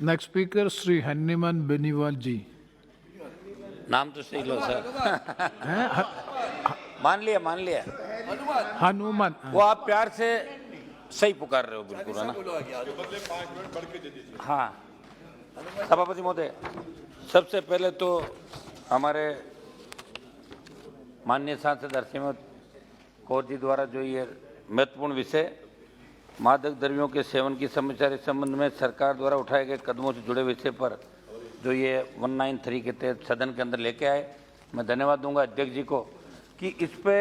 Next speaker, Sri Hanuman Beniwal ji. नाम तो सही लो सर। हैं? मान लिया हनुमान। वो आप प्यार से सही पुकार रहे हो बिल्कुल, है ना? हाँ, सभापति महोदय, सबसे पहले तो हमारे माननीय सांसद हरसिमरत कौर जी द्वारा जो ये महत्वपूर्ण विषय मादक द्रव्यों के सेवन की समस्या के संबंध में सरकार द्वारा उठाए गए कदमों से जुड़े विषय पर जो ये 193 के तहत सदन के अंदर लेके आए, मैं धन्यवाद दूंगा अध्यक्ष जी को कि इस पे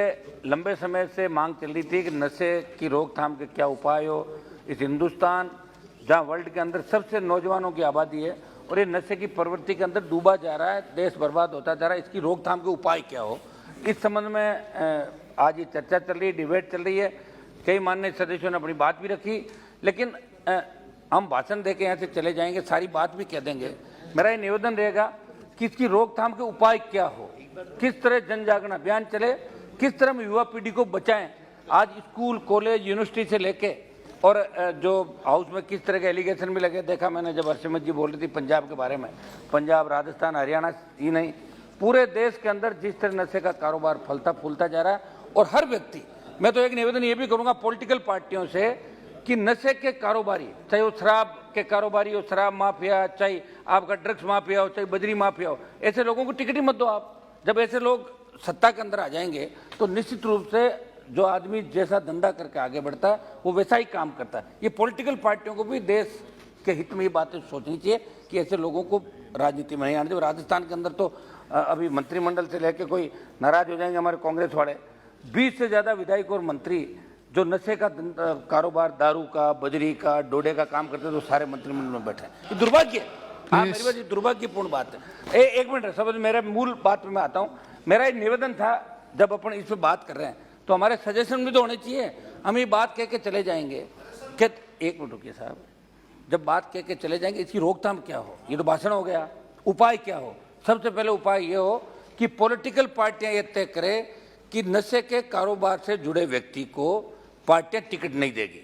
लंबे समय से मांग चल रही थी कि नशे की रोकथाम के क्या उपाय हो। इस हिंदुस्तान जहां वर्ल्ड के अंदर सबसे नौजवानों की आबादी है और ये नशे की प्रवृत्ति के अंदर डूबा जा रहा है, देश बर्बाद होता जा रहा है, इसकी रोकथाम के उपाय क्या हो, इस संबंध में आज ये चर्चा चल रही है, डिबेट चल रही है। कई माननीय सदस्यों ने अपनी बात भी रखी, लेकिन हम भाषण देके यहाँ से चले जाएंगे, सारी बात भी कह देंगे। मेरा ये निवेदन रहेगा कि इसकी रोकथाम के उपाय क्या हो, किस तरह जन जागरण अभियान चले, किस तरह हम युवा पीढ़ी को बचाएं। आज स्कूल, कॉलेज, यूनिवर्सिटी से लेके और जो हाउस में किस तरह के एलिगेशन भी लगे, देखा मैंने जब हरसिमरत जी बोल रही थी पंजाब के बारे में, पंजाब, राजस्थान, हरियाणा ही नहीं, पूरे देश के अंदर जिस तरह नशे का कारोबार फलता फूलता जा रहा है। और हर व्यक्ति, मैं तो एक निवेदन ये भी करूंगा पॉलिटिकल पार्टियों से कि नशे के कारोबारी, चाहे वो शराब के कारोबारी हो, शराब माफिया, चाहे आपका ड्रग्स माफिया हो, चाहे बजरी माफिया हो, ऐसे लोगों को टिकट ही मत दो आप। जब ऐसे लोग सत्ता के अंदर आ जाएंगे तो निश्चित रूप से जो आदमी जैसा धंधा करके आगे बढ़ता है वो वैसा ही काम करता है। ये पॉलिटिकल पार्टियों को भी देश के हित में ये बातें सोचनी चाहिए कि ऐसे लोगों को राजनीति में नहीं आने चाहिए। राजस्थान के अंदर तो अभी मंत्रिमंडल से लेकर कोई नाराज हो जाएंगे हमारे कांग्रेस वाले, 20 से ज्यादा विधायक और मंत्री जो नशे का कारोबार, दारू का, बजरी का, डोडे का काम करते हैं, तो सारे मंत्रिमंडल में बैठे हैं। ये दुर्भाग्य है। हाँ, मेरी बात, ये दुर्भाग्यपूर्ण बात है। एक मिनट समझ, मेरे मूल बात में आता हूँ। मेरा एक निवेदन था, जब अपन इस पर बात कर रहे हैं तो हमारे सजेशन भी तो होने चाहिए। हम ये बात कह के चले जाएंगे कि, एक मिनट रुकिए साहब, जब बात कह के चले जाएंगे इसकी रोकथाम क्या हो, ये तो भाषण हो गया, उपाय क्या हो। सबसे पहले उपाय ये हो कि पॉलिटिकल पार्टियां ये तय करें कि नशे के कारोबार से जुड़े व्यक्ति को पार्टियां टिकट नहीं देगी,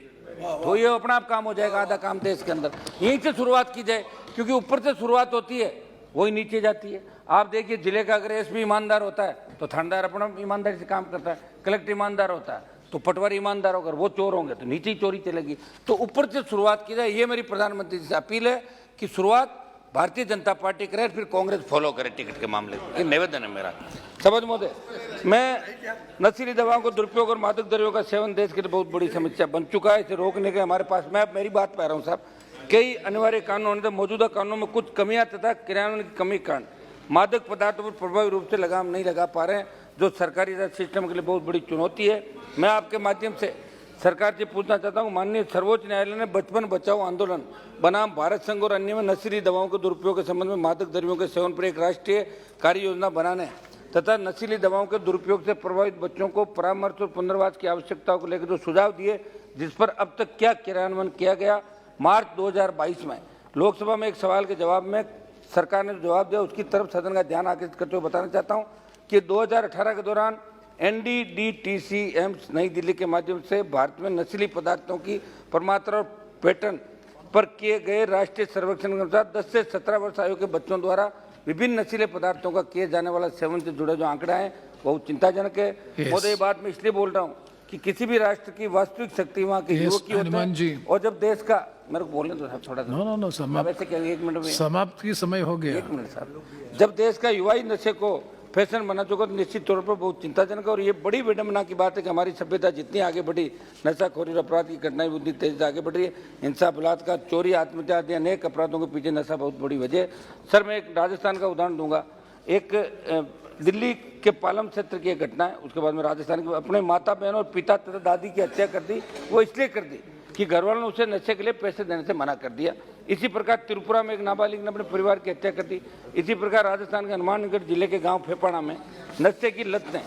तो ये अपना आप काम हो जाएगा। आधा काम देश के अंदर यहीं से शुरुआत की जाए, क्योंकि ऊपर से शुरुआत होती है वही नीचे जाती है। आप देखिए, जिले का अगर एसपी ईमानदार होता है तो थानेदार अपना ईमानदारी से काम करता है, कलेक्टर ईमानदार होता है तो पटवारी ईमानदार होकर वो चोर होंगे तो नीचे ही चोरी चलेगी। तो ऊपर से शुरुआत की जाए, ये मेरी प्रधानमंत्री से अपील है कि शुरुआत भारतीय जनता पार्टी करे, फिर कांग्रेस फॉलो करे टिकट के मामले में। ये निवेदन है मेरा। सभापति महोदय, मैं नशीली दवाओं को दुरुपयोग और मादक द्रव्यों का सेवन देश के लिए बहुत बड़ी समस्या बन चुका है। इसे रोकने के हमारे पास, मैं मेरी बात पा रहा हूँ साहब, कई अनिवार्य कानून होने से मौजूदा कानूनों में कुछ कमियां तथा क्रियान्वयन की कमी के कारण मादक पदार्थों पर प्रभावी रूप से लगाम नहीं लगा पा रहे हैं, जो सरकारी सिस्टम के लिए बहुत बड़ी चुनौती है। मैं आपके माध्यम से सरकार से पूछना चाहता हूं, माननीय सर्वोच्च न्यायालय ने बचपन बचाओ आंदोलन बनाम भारत संघ और अन्य में नशीली दवाओं के दुरुपयोग के संबंध में मादक द्रव्यों के सेवन पर एक राष्ट्रीय कार्य योजना बनाने तथा नशीली दवाओं के दुरुपयोग से प्रभावित बच्चों को परामर्श और पुनर्वास की आवश्यकताओं को लेकर जो सुझाव दिए, जिस पर अब तक क्या क्रियान्वयन किया गया। मार्च 2022 में लोकसभा में एक सवाल के जवाब में सरकार ने जवाब दिया, उसकी तरफ सदन का ध्यान आकर्षित करते हुए बताना चाहता हूं कि 2018 के दौरान NDDTC एम्स नई दिल्ली के माध्यम से भारत में नशीली पदार्थों की प्रमात्रा और पैटर्न पर किए गए राष्ट्रीय सर्वेक्षण के अनुसार 10 से 17 वर्ष आयु के बच्चों द्वारा विभिन्न नशीले पदार्थों का किए जाने वाला सेवन से जुड़े जो आंकड़ा है बहुत चिंताजनक है। महोदय, ये बात मैं इसलिए बोल रहा हूँ कि किसी भी राष्ट्र की वास्तविक शक्ति वहाँ के युवक की होती है, और जब देश का, मेरे को बोलने दो साहब थोड़ा सा। नो समाप्त, वैसे क्या 1 मिनट में समाप्त की समय हो गया। 1 मिनट साहब, जब देश का युवा ही नशे को फैशन बना चुका तो निश्चित तौर पर बहुत चिंताजनक है। और ये बड़ी विडंबना की बात है कि हमारी सभ्यता जितनी आगे बढ़ी, नशाखोरी और अपराध की घटनाएं उतनी तेजी से आगे बढ़ रही है। हिंसा, बलात्कार, चोरी, आत्महत्या आदि अनेक अपराधों के पीछे नशा बहुत बड़ी वजह है। सर, मैं एक राजस्थान का उदाहरण दूंगा। एक दिल्ली के पालम क्षेत्र की एक घटना है, उसके बाद में राजस्थान की, अपने माता बहन और पिता तथा दादी की हत्या कर दी। वो इसलिए कर दी कि घर वालों ने उसे नशे के लिए पैसे देने से मना कर दिया। इसी प्रकार त्रिपुरा में एक नाबालिग ने अपने परिवार की हत्या कर दी। इसी प्रकार राजस्थान के हनुमानगढ़ जिले के गांव फेपाड़ा में नशे की लत ने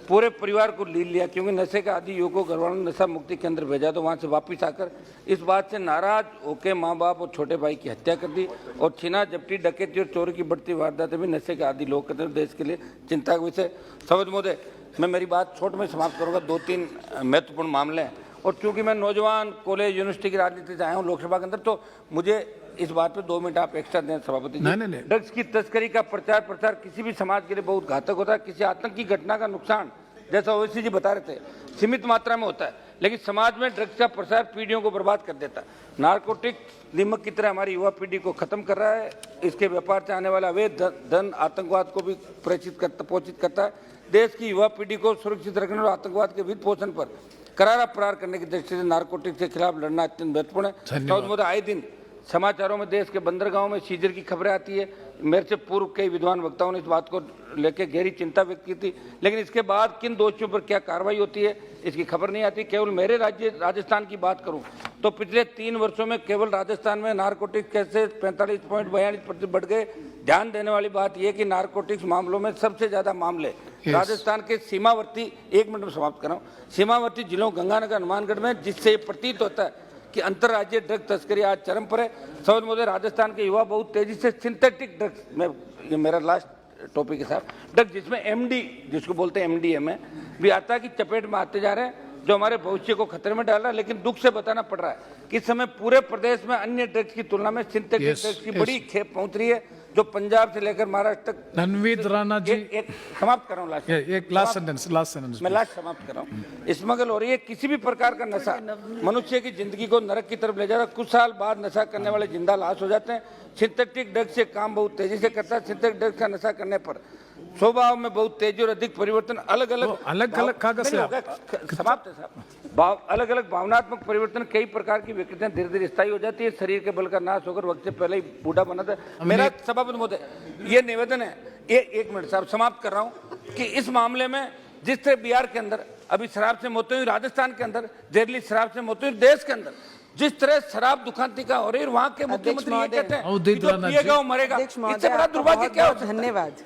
पूरे परिवार को लील लिया, क्योंकि नशे का आदि युवकों को घर वालों ने नशा मुक्ति केंद्र भेजा तो वहां से वापस आकर इस बात से नाराज होकर माँ बाप और छोटे भाई की हत्या कर दी। और छीना झपटी, डकैती और चोरी की बढ़ती वारदातें भी नशे के आदि लोग करते हैं। देश के लिए चिंता का विषय। सभापति महोदय, मैं मेरी बात छोट में समाप्त करूंगा। 2-3 महत्वपूर्ण मामले हैं और चूंकि मैं नौजवान कॉलेज यूनिवर्सिटी की राजनीति से आया हूँ लोकसभा के अंदर, तो मुझे इस बात पे 2 मिनट आप एक्स्ट्रा दें सभापति जी। नहीं। ड्रग्स की तस्करी का प्रचार प्रसार किसी भी समाज के लिए बहुत घातक होता है। किसी आतंकी घटना का नुकसान, जैसा ओवैसी जी बता रहे थे, सीमित मात्रा में होता है, लेकिन समाज में ड्रग्स का प्रसार पीढ़ियों को बर्बाद कर देता है। नारकोटिक्स नीमक की तरह हमारी युवा पीढ़ी को खत्म कर रहा है। इसके व्यापार से आने वाला अवैध धन आतंकवाद को भी पोषित करता है। देश की युवा पीढ़ी को सुरक्षित रखने और आतंकवाद के वित्त पोषण पर करारा प्रहार करने की दृष्टि से नारकोटिक्स के खिलाफ लड़ना अत्यंत महत्वपूर्ण है। तो आए दिन समाचारों में देश के बंदरगाहों में सीजर की खबरें आती है। मेरे से पूर्व कई विद्वान वक्ताओं ने इस बात को लेकर गहरी चिंता व्यक्त की थी, लेकिन इसके बाद किन दोषियों पर क्या कार्रवाई होती है इसकी खबर नहीं आती। केवल मेरे राज्य राजस्थान की बात करूं तो पिछले 3 वर्षों में केवल राजस्थान में नारकोटिक्स केसेस 45.42% बढ़ गए। ध्यान देने वाली बात यह कि नारकोटिक्स मामलों में सबसे ज्यादा मामले राजस्थान के सीमावर्ती, 1 मिनट में समाप्त कर रहा हूं, सीमावर्ती जिलों गंगानगर हनुमानगढ़ में, जिससे प्रतीत होता है कि अंतर्राज्यीय ड्रग तस्करी आज चरम पर है। समझ मुझे राजस्थान के युवा बहुत तेजी से सिंथेटिक ड्रग्स में, ये मेरा लास्ट टॉपिक है साहब, ड्रग जिसमें एमडी, जिसको बोलते हैं एमडीएमए भी आता है, कि चपेट में आते जा रहे हैं, जो हमारे भविष्य को खतरे में डाल रहा है। लेकिन दुख से बताना पड़ रहा है कि इस समय पूरे प्रदेश में अन्य ड्रग्स की तुलना में सिंथेटिक ड्रग्स की बड़ी खेप पहुंच रही है, जो पंजाब से लेकर महाराष्ट्र तक। ननवीद राणा जी, एक समाप्त कर रहा हूँ, एक लास्ट सेंटेंस मैं लास्ट समाप्त कर रहा हूँ। स्मगल हो रही है। किसी भी प्रकार का नशा मनुष्य की जिंदगी को नरक की तरफ ले जा रहा है। कुछ साल बाद नशा करने वाले जिंदा लाश हो जाते हैं। सिंथेटिक ड्रग्स से काम बहुत तेजी से करता है। सिंथेटिक ड्रग्स का नशा करने पर स्वभाव में बहुत तेजी और अधिक परिवर्तन, अलग अलग समाप्त है साहब, अलग अलग भावनात्मक परिवर्तन, कई प्रकार की विकृतियां धीरे धीरे स्थायी हो जाती है। शरीर के बल का नाश होकर वक्त से पहले ही बूढ़ा बनाता है। मेरा सभापति महोदय ये निवेदन है, एक मिनट साहब समाप्त कर रहा हूं, कि इस मामले में जिस तरह बिहार के अंदर अभी शराब से मौतें हुई, राजस्थान के अंदर जहरीली शराब से मौतें हुई, देश के अंदर जिस तरह शराब दुकानती का हो रही है, वहां के मुख्यमंत्री ये कहते हैं कि जो पिएगा वो मरेगा। इससे बड़ा दुर्भाग्य क्या हो सकता है? धन्यवाद।